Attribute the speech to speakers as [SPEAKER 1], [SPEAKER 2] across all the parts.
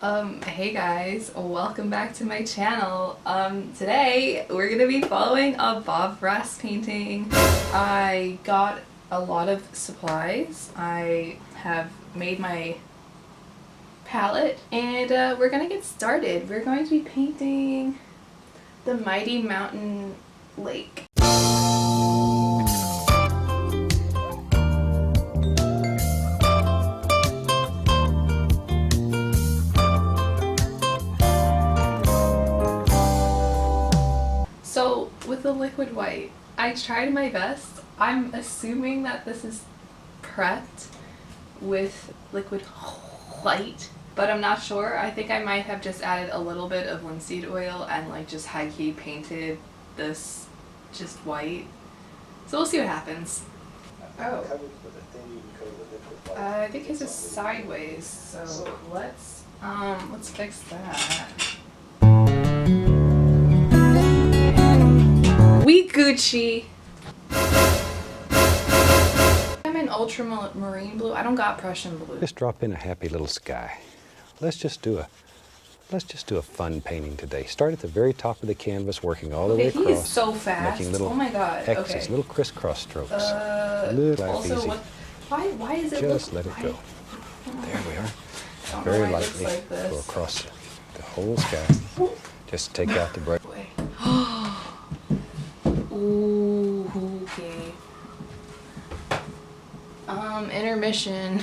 [SPEAKER 1] Hey guys, welcome back to my channel. Today we're gonna be following a Bob Ross painting. I got a lot of supplies. I have made my palette and we're gonna get started. We're going to be painting the mighty mountain lake. So with the liquid white, I tried my best. I'm assuming that this is prepped with liquid white, but I'm not sure. I think I might have just added a little bit of linseed oil and like just high-key painted this just white. So we'll see what happens. Oh, I think his is sideways, so let's fix that. We Gucci. I'm in ultramarine blue. I don't got Prussian blue.
[SPEAKER 2] Just drop in a happy little sky. Let's just do a fun painting today. Start at the very top of the canvas, working all the way across.
[SPEAKER 1] He is so fast.
[SPEAKER 2] Making little X's, little crisscross strokes.
[SPEAKER 1] Also,
[SPEAKER 2] easy.
[SPEAKER 1] Why is it?
[SPEAKER 2] Just let it go. There we are. Very lightly go across the whole sky. Just take out the bright.
[SPEAKER 1] Ooh, okay. Intermission.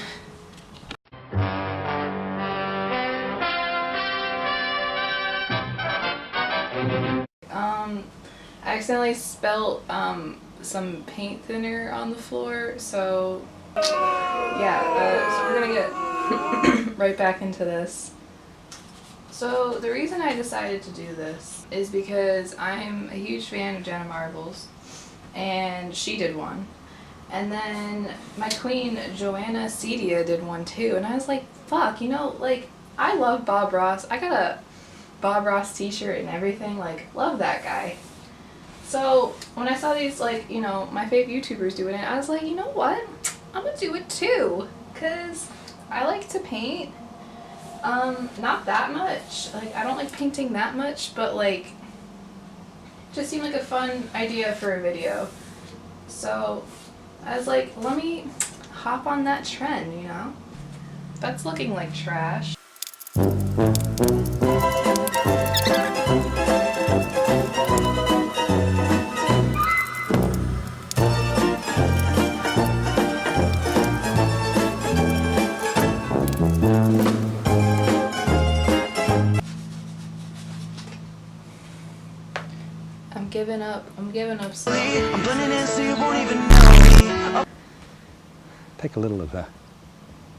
[SPEAKER 1] I accidentally spilled some paint thinner on the floor, so yeah, so we're gonna get right back into this. So the reason I decided to do this is because I'm a huge fan of jennamarbles, and she did one. And then my queen, Joana Ceddia, did one too. And I was like, fuck, you know, like, I love Bob Ross. I got a Bob Ross t-shirt and everything, like, love that guy. So when I saw these, like, you know, my fave YouTubers doing it, I was like, you know what? I'm gonna do it too. Because I like to paint. Not that much. Like, I don't like painting that much, but like, just seemed like a fun idea for a video. So I was like, let me hop on that trend, you know? That's looking like trash. I'm giving up. I'm blending in so you won't even know.
[SPEAKER 2] Take a little of the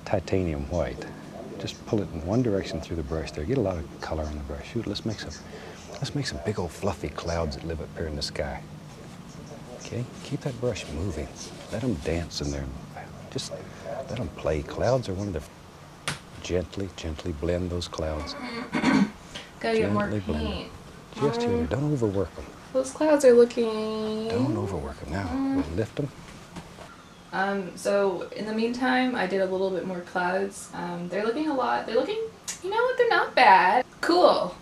[SPEAKER 2] titanium white. Just pull it in one direction through the brush there. Get a lot of color on the brush. Shoot, let's make some big old fluffy clouds that live up here in the sky. Okay, keep that brush moving. Let them dance in there. Just let them play. Clouds are one of the gently blend those clouds.
[SPEAKER 1] Gotta get more paint.
[SPEAKER 2] Just here, don't overwork them.
[SPEAKER 1] Those clouds are looking...
[SPEAKER 2] Don't overwork them now. We'll lift them.
[SPEAKER 1] So in the meantime, I did a little bit more clouds. They're looking you know what, they're not bad. Cool.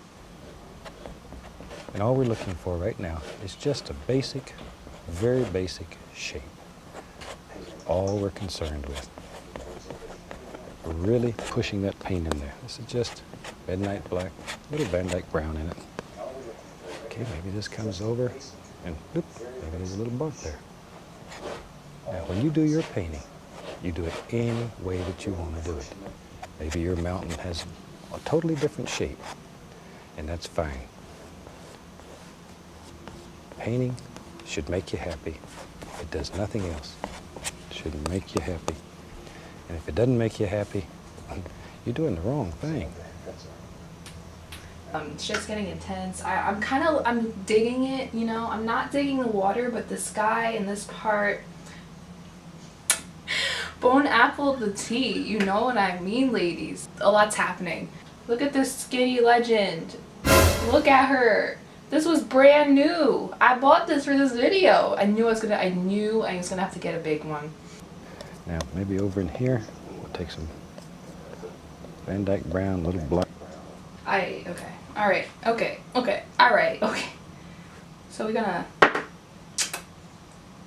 [SPEAKER 2] And all we're looking for right now is just a basic, very basic shape. All we're concerned with. We're really pushing that paint in there. This is just midnight black, a little Van Dyke brown in it. Okay, maybe this comes over and whoop, maybe there's a little bump there. Now, when you do your painting, you do it any way that you want to do it. Maybe your mountain has a totally different shape, and that's fine. Painting should make you happy. It does nothing else. It should make you happy. And if it doesn't make you happy, you're doing the wrong thing.
[SPEAKER 1] Shit's getting intense. I'm digging it, you know. I'm not digging the water, but the sky and this part. Bone apple the tea, you know what I mean, ladies. A lot's happening. Look at this skinny legend. Look at her. This was brand new. I bought this for this video. I knew I was gonna have to get a big one.
[SPEAKER 2] Now, maybe over in here, we'll take some Van Dyke brown, little black.
[SPEAKER 1] Okay. Alright. Okay. Okay. Alright. Okay. So we're gonna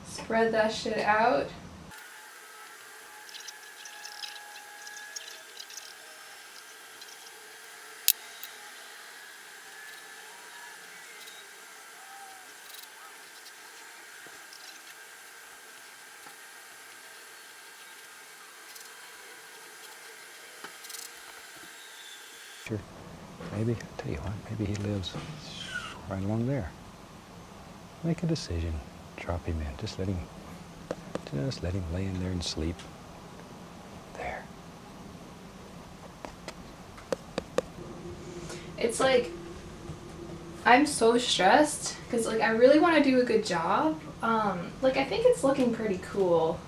[SPEAKER 1] spread that shit out.
[SPEAKER 2] Sure. Maybe, I tell you what, maybe he lives right along there. Make a decision. Drop him in. Just let him lay in there and sleep. There.
[SPEAKER 1] It's like I'm so stressed because like I really want to do a good job. Like I think it's looking pretty cool.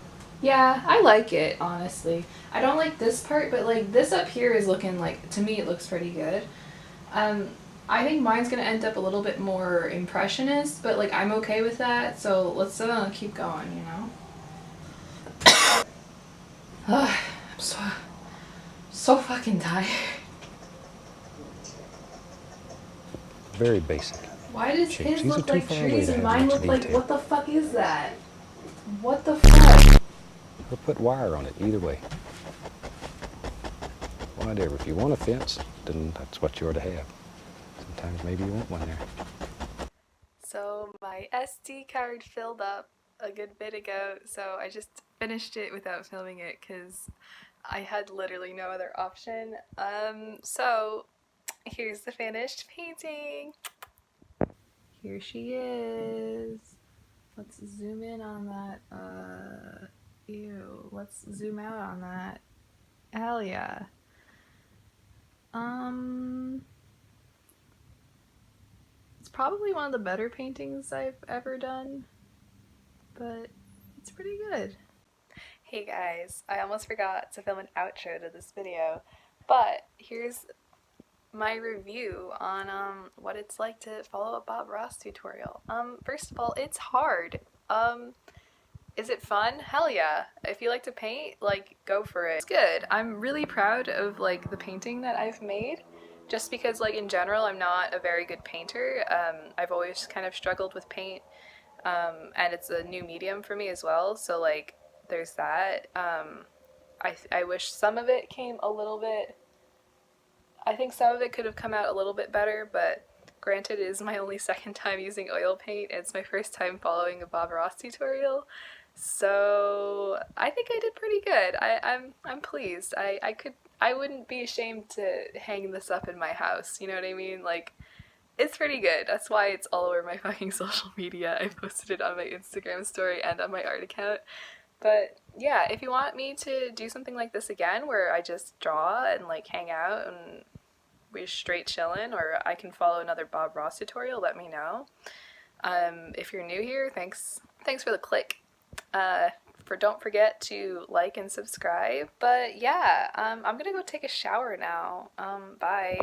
[SPEAKER 1] Yeah, I like it honestly. I don't like this part, but like this up here is looking like, to me it looks pretty good. I think mine's gonna end up a little bit more impressionist, but like I'm okay with that. So let's keep going, you know. I'm so fucking tired.
[SPEAKER 2] Very basic.
[SPEAKER 1] Why does
[SPEAKER 2] shapes.
[SPEAKER 1] his
[SPEAKER 2] These are
[SPEAKER 1] look
[SPEAKER 2] too
[SPEAKER 1] like
[SPEAKER 2] far away
[SPEAKER 1] trees
[SPEAKER 2] to
[SPEAKER 1] and
[SPEAKER 2] have
[SPEAKER 1] mine
[SPEAKER 2] much
[SPEAKER 1] look like,
[SPEAKER 2] detail.
[SPEAKER 1] what the fuck is that? What the fuck?
[SPEAKER 2] Or put wire on it, either way. Whatever. If you want a fence, then that's what you ought to have. Sometimes maybe you want one there.
[SPEAKER 1] So my SD card filled up a good bit ago, so I just finished it without filming it because I had literally no other option. So here's the finished painting. Here she is. Let's zoom in on that. Ew. Let's zoom out on that. Hell yeah. It's probably one of the better paintings I've ever done, but it's pretty good. Hey guys, I almost forgot to film an outro to this video, but here's my review on what it's like to follow a Bob Ross tutorial. First of all, it's hard. Is it fun? Hell yeah. If you like to paint, like, go for it. It's good. I'm really proud of like the painting that I've made, just because like in general I'm not a very good painter. I've always kind of struggled with paint, and it's a new medium for me as well, so like there's that. I wish some of it came a little bit, I think some of it could have come out a little bit better, but granted it is my only second time using oil paint and it's my first time following a Bob Ross tutorial, so I think I did pretty good. I'm pleased. I wouldn't be ashamed to hang this up in my house, you know what I mean? Like, it's pretty good. That's why it's all over my fucking social media. I posted it on my Instagram story and on my art account. But yeah, if you want me to do something like this again where I just draw and like hang out and we're straight chillin', or I can follow another Bob Ross tutorial, let me know. If you're new here, thanks for the click. Don't forget to like and subscribe. But yeah, I'm gonna go take a shower now. Bye.